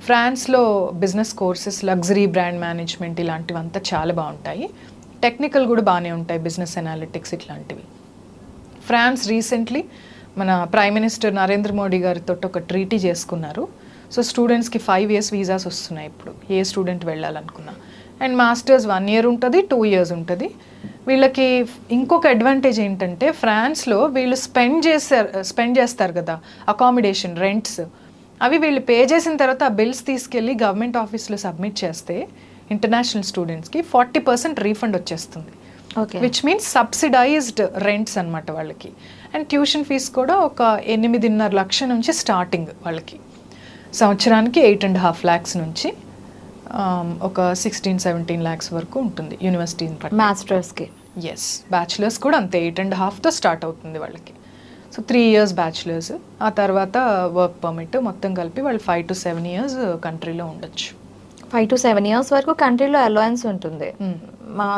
ఫ్రాన్స్లో business courses, luxury brand management ఇలాంటివంతా చాలా బాగుంటాయి. టెక్నికల్ కూడా బాగానే ఉంటాయి, బిజినెస్ అనాలిటిక్స్ ఇట్లాంటివి. ఫ్రాన్స్ రీసెంట్లీ మన ప్రైమ్ మినిస్టర్ నరేంద్ర మోడీ గారితో ఒక ట్రీటీ చేసుకున్నారు. సో స్టూడెంట్స్కి 5 years వీసాస్ వస్తున్నాయి ఇప్పుడు, ఏ స్టూడెంట్ వెళ్ళాలనుకున్నా. అండ్ మాస్టర్స్ 1 year ఉంటుంది, 2 years ఉంటుంది. వీళ్ళకి ఇంకొక అడ్వాంటేజ్ ఏంటంటే, ఫ్రాన్స్లో వీళ్ళు స్పెండ్ చేస్తారు కదా అకామిడేషన్, రెంట్స్, అవి వీళ్ళు పే చేసిన తర్వాత ఆ బిల్స్ తీసుకెళ్ళి గవర్నమెంట్ ఆఫీస్లో సబ్మిట్ చేస్తే ఇంటర్నేషనల్ స్టూడెంట్స్కి 40% రీఫండ్ వచ్చేస్తుంది. విచ్ మీన్స్ సబ్సిడైజ్డ్ రెంట్స్ అనమాట వాళ్ళకి. అండ్ ట్యూషన్ ఫీజ్ కూడా ఒక 8.5 లక్షల నుంచి స్టార్టింగ్ వాళ్ళకి. సంవత్సరానికి 8.5 lakhs నుంచి ఒక 16-17 lakhs వరకు ఉంటుంది యూనివర్సిటీ. మాస్టర్స్కి ఎస్, బ్యాచులర్స్ కూడా అంతే, 8.5తో స్టార్ట్ అవుతుంది వాళ్ళకి. సో 3 years బ్యాచులర్స్, ఆ తర్వాత వర్క్ పర్మిట్, మొత్తం కలిపి వాళ్ళు 5 to 7 years కంట్రీలో ఉండొచ్చు. 5 to 7 years వరకు కంట్రీలో అలవెన్స్ ఉంటుంది. మా